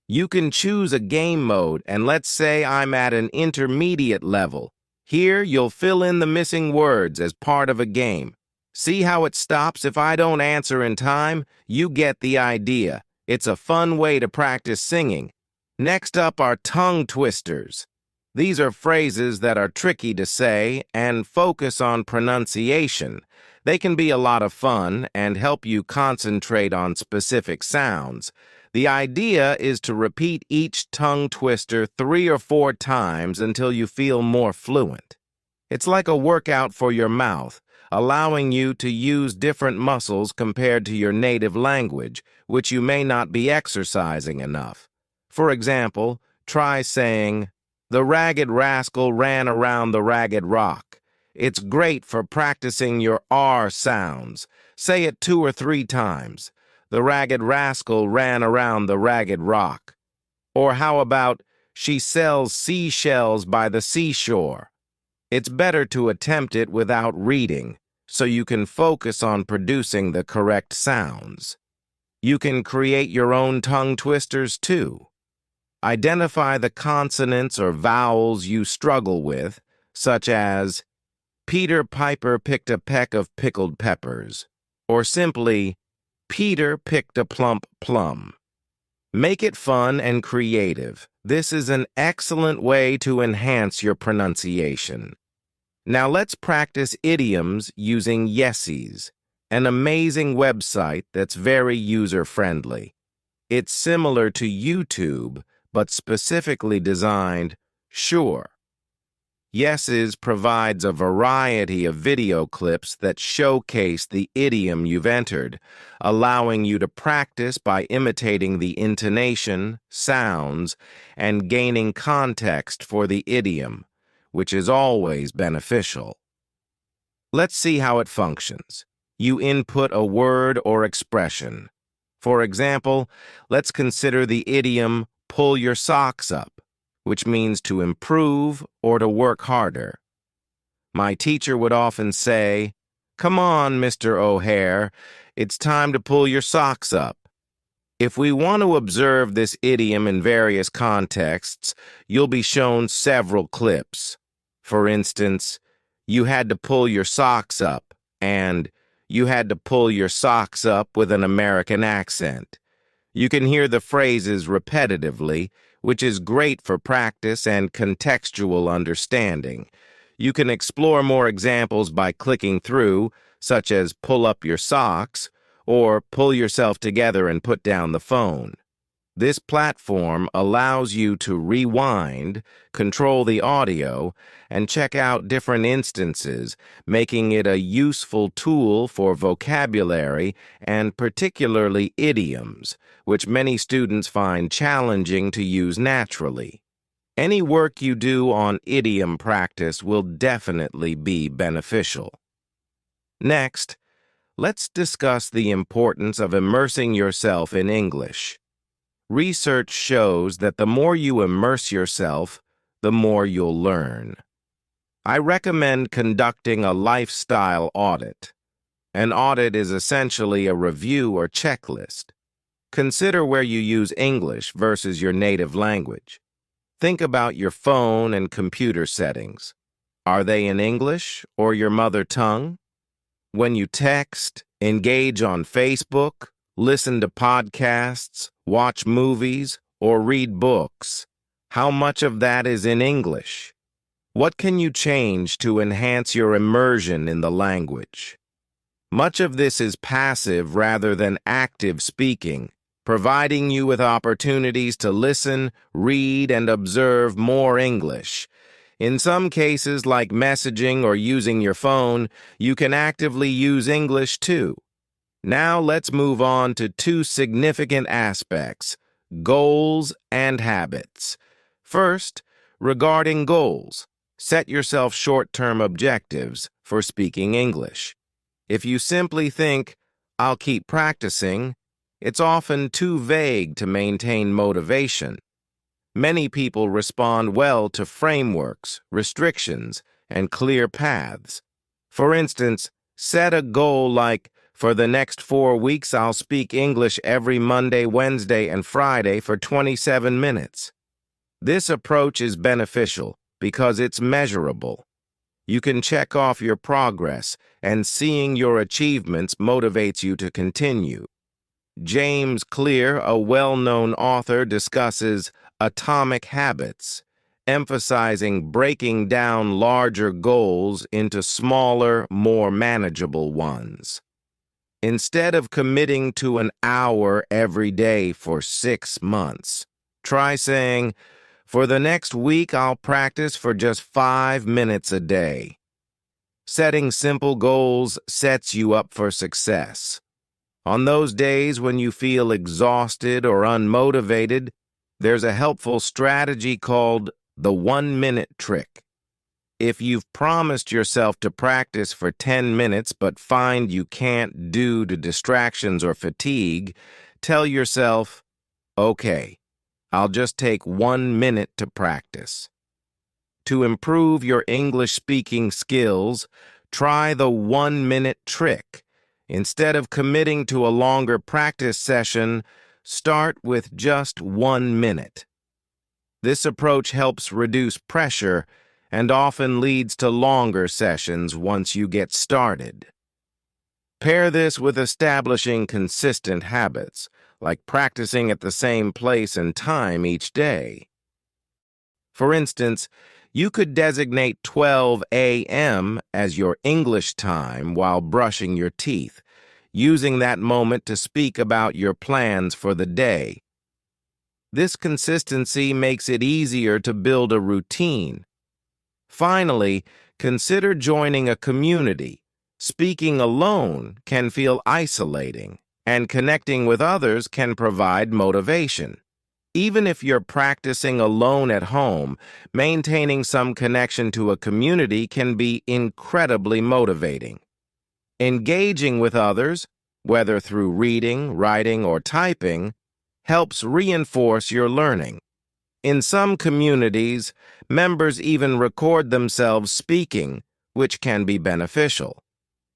You can choose a game mode, and let's say I'm at an intermediate level. Here, you'll fill in the missing words as part of a game. See how it stops if I don't answer in time? You get the idea. It's a fun way to practice singing. Next up are tongue twisters. These are phrases that are tricky to say and focus on pronunciation. They can be a lot of fun and help you concentrate on specific sounds. The idea is to repeat each tongue twister 3 or 4 times until you feel more fluent. It's like a workout for your mouth, allowing you to use different muscles compared to your native language, which you may not be exercising enough. For example, try saying, "The ragged rascal ran around the ragged rock." It's great for practicing your R sounds. Say it 2 or 3 times. "The ragged rascal ran around the ragged rock." Or how about, "She sells seashells by the seashore." It's better to attempt it without reading, so you can focus on producing the correct sounds. You can create your own tongue twisters too. Identify the consonants or vowels you struggle with, such as, "Peter Piper picked a peck of pickled peppers," or simply, "Peter picked a plump plum." Make it fun and creative. This is an excellent way to enhance your pronunciation. Now let's practice idioms using yeses. an amazing website that's very user-friendly. It's similar to YouTube, but specifically designed, sure. Yeses provides a variety of video clips that showcase the idiom you've entered, allowing you to practice by imitating the intonation, sounds, and gaining context for the idiom, which is always beneficial. Let's see how it functions. You input a word or expression. For example, let's consider the idiom, pull your socks up, which means to improve or to work harder. My teacher would often say, "Come on, Mr. O'Hare, it's time to pull your socks up." If we want to observe this idiom in various contexts, you'll be shown several clips. For instance, you had to pull your socks up, and you had to pull your socks up with an American accent. You can hear the phrases repetitively, which is great for practice and contextual understanding. You can explore more examples by clicking through, such as pull up your socks, or pull yourself together and put down the phone. This platform allows you to rewind, control the audio, and check out different instances, making it a useful tool for vocabulary and particularly idioms, which many students find challenging to use naturally. Any work you do on idiom practice will definitely be beneficial. Next, let's discuss the importance of immersing yourself in English. Research shows that the more you immerse yourself, the more you'll learn. I recommend conducting a lifestyle audit. An audit is essentially a review or checklist. Consider where you use English versus your native language. Think about your phone and computer settings. Are they in English or your mother tongue? When you text, engage on Facebook, listen to podcasts, watch movies, or read books, how much of that is in English? What can you change to enhance your immersion in the language? Much of this is passive rather than active speaking, providing you with opportunities to listen, read, and observe more English. In some cases, like messaging or using your phone, you can actively use English too. Now let's move on to two significant aspects, goals and habits. First, regarding goals, set yourself short-term objectives for speaking English. If you simply think, "I'll keep practicing," it's often too vague to maintain motivation. Many people respond well to frameworks, restrictions, and clear paths. For instance, set a goal like, "For the next 4 weeks, I'll speak English every Monday, Wednesday, and Friday for 27 minutes. This approach is beneficial because it's measurable. You can check off your progress, and seeing your achievements motivates you to continue. James Clear, a well-known author, discusses atomic habits, emphasizing breaking down larger goals into smaller, more manageable ones. Instead of committing to an hour every day for 6 months, try saying, "For the next week, I'll practice for just 5 minutes a day." Setting simple goals sets you up for success. On those days when you feel exhausted or unmotivated, there's a helpful strategy called the 1-minute trick. If you've promised yourself to practice for 10 minutes but find you can't due to distractions or fatigue, tell yourself, "Okay, I'll just take 1 minute to practice." To improve your English speaking skills, try the 1-minute trick. Instead of committing to a longer practice session, start with just 1 minute. This approach helps reduce pressure and often leads to longer sessions once you get started. Pair this with establishing consistent habits, like practicing at the same place and time each day. For instance, You could designate 12 a.m. as your English time while brushing your teeth, using that moment to speak about your plans for the day. This consistency makes it easier to build a routine. Finally, consider joining a community. Speaking alone can feel isolating, and connecting with others can provide motivation. Even if you're practicing alone at home, maintaining some connection to a community can be incredibly motivating. Engaging with others, whether through reading, writing, or typing, helps reinforce your learning. In some communities, members even record themselves speaking, which can be beneficial.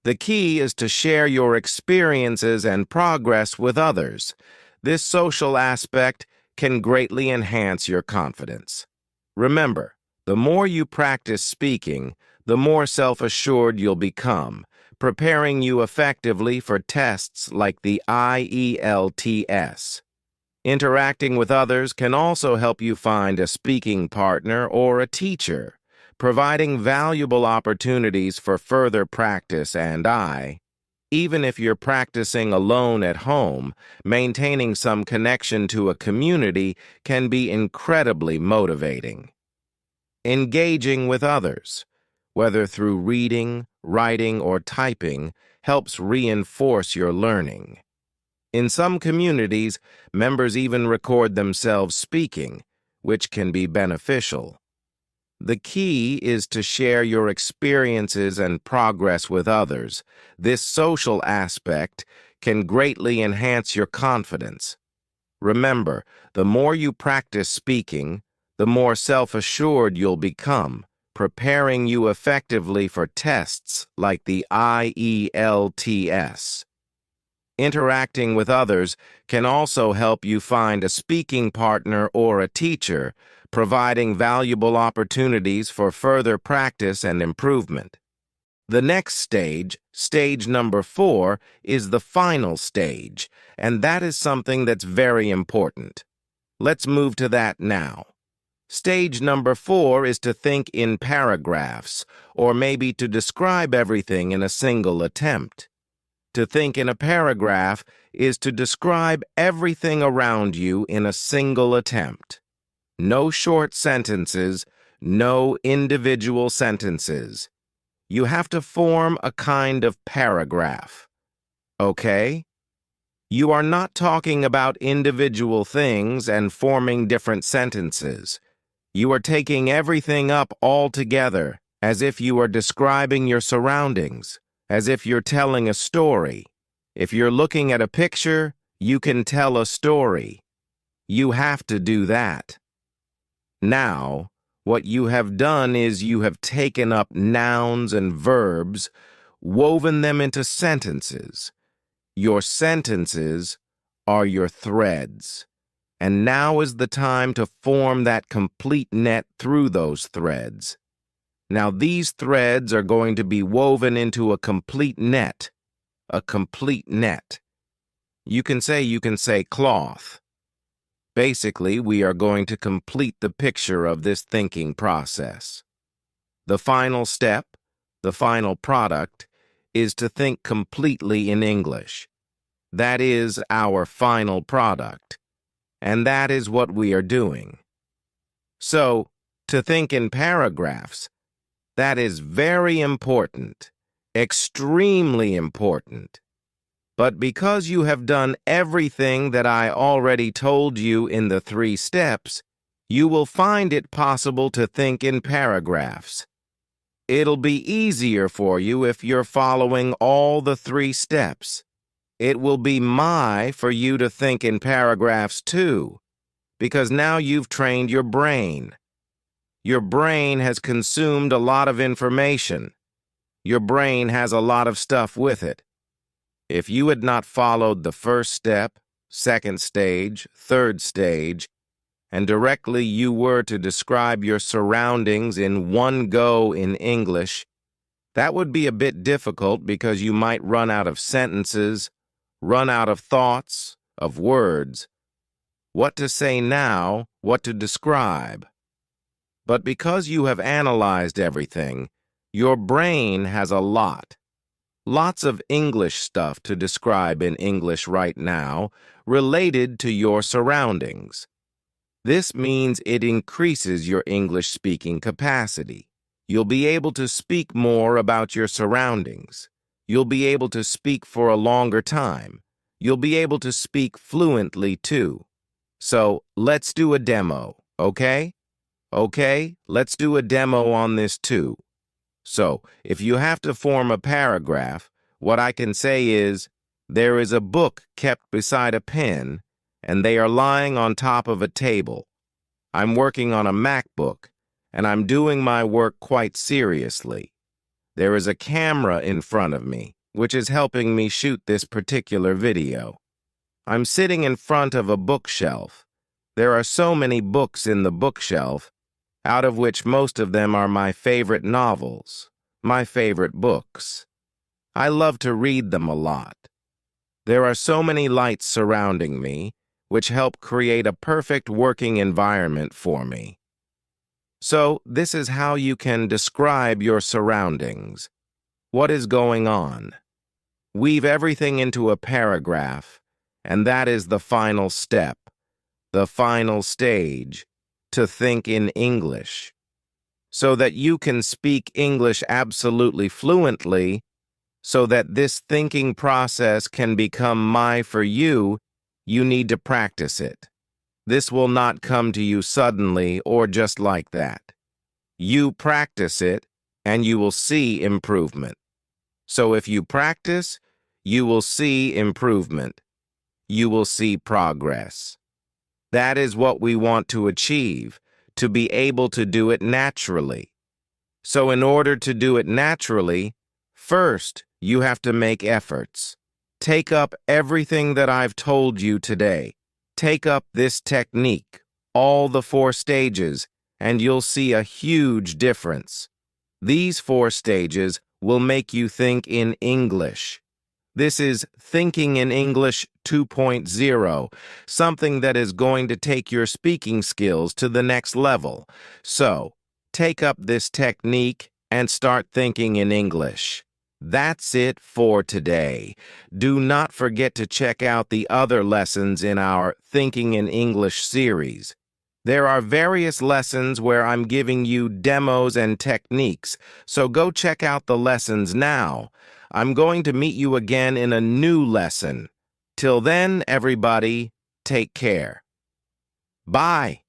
The key is to share your experiences and progress with others. This social aspect can greatly enhance your confidence. Remember, the more you practice speaking, the more self-assured you'll become, preparing you effectively for tests like the IELTS. Interacting with others can also help you find a speaking partner or a teacher, providing valuable opportunities for further practice even if you're practicing alone at home, maintaining some connection to a community can be incredibly motivating. Engaging with others, whether through reading, writing, or typing, helps reinforce your learning. In some communities, members even record themselves speaking, which can be beneficial. The key is to share your experiences and progress with others. This social aspect can greatly enhance your confidence. Remember, the more you practice speaking, the more self-assured you'll become, preparing you effectively for tests like the IELTS. Interacting with others can also help you find a speaking partner or a teacher, providing valuable opportunities for further practice and improvement. The next stage, stage number 4, is the final stage, and that is something that's very important. Let's move to that now. Stage number 4 is to think in paragraphs, or maybe to describe everything in a single attempt. To think in a paragraph is to describe everything around you in a single attempt. No short sentences, no individual sentences. You have to form a kind of paragraph. Okay? You are not talking about individual things and forming different sentences. You are taking everything up all together, as if you are describing your surroundings, as if you're telling a story. If you're looking at a picture, you can tell a story. You have to do that. Now, what you have done is you have taken up nouns and verbs, woven them into sentences. Your sentences are your threads. And now is the time to form that complete net through those threads. Now these threads are going to be woven into a complete net. A complete net. You can say cloth. Basically, we are going to complete the picture of this thinking process. The final step, the final product, is to think completely in English. That is our final product. And that is what we are doing. So, to think in paragraphs, that is very important, extremely important. But because you have done everything that I already told you in the 3 steps, you will find it possible to think in paragraphs. It'll be easier for you if you're following all the 3 steps. It will be for you to think in paragraphs too, because now you've trained your brain. Your brain has consumed a lot of information. Your brain has a lot of stuff with it. If you had not followed the first step, second stage, third stage, and directly you were to describe your surroundings in one go in English, that would be a bit difficult because you might run out of sentences, run out of thoughts, of words. What to say now, what to describe. But because you have analyzed everything, your brain has a lots of English stuff to describe in English right now related to your surroundings. This means it increases your English speaking capacity. You'll be able to speak more about your surroundings. You'll be able to speak for a longer time. You'll be able to speak fluently too. So let's do a demo, okay? Okay, let's do a demo on this too. So if you have to form a paragraph, what I can say is, there is a book kept beside a pen, and they are lying on top of a table. I'm working on a MacBook, and I'm doing my work quite seriously. There is a camera in front of me, which is helping me shoot this particular video. I'm sitting in front of a bookshelf. There are so many books in the bookshelf, out of which most of them are my favorite novels, my favorite books. I love to read them a lot. There are so many lights surrounding me, which help create a perfect working environment for me. So, this is how you can describe your surroundings. What is going on? Weave everything into a paragraph, and that is the final step, the final stage, to think in English. So that you can speak English absolutely fluently, so that this thinking process can become for you, you need to practice it. This will not come to you suddenly or just like that. You practice it, and you will see improvement. So if you practice, you will see improvement. You will see progress. That is what we want to achieve, to be able to do it naturally. So in order to do it naturally, first, you have to make efforts. Take up everything that I've told you today. Take up this technique, all the 4 stages, and you'll see a huge difference. These 4 stages will make you think in English. This is Thinking in English 2.0, something that is going to take your speaking skills to the next level. So, take up this technique and start thinking in English. That's it for today. Do not forget to check out the other lessons in our Thinking in English series. There are various lessons where I'm giving you demos and techniques, so go check out the lessons now. I'm going to meet you again in a new lesson. Till then, everybody, take care. Bye.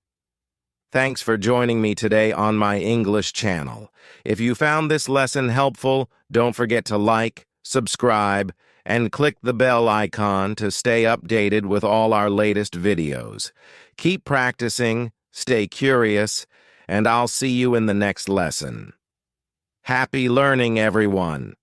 Thanks for joining me today on my English channel. If you found this lesson helpful, don't forget to like, subscribe, and click the bell icon to stay updated with all our latest videos. Keep practicing, stay curious, and I'll see you in the next lesson. Happy learning, everyone!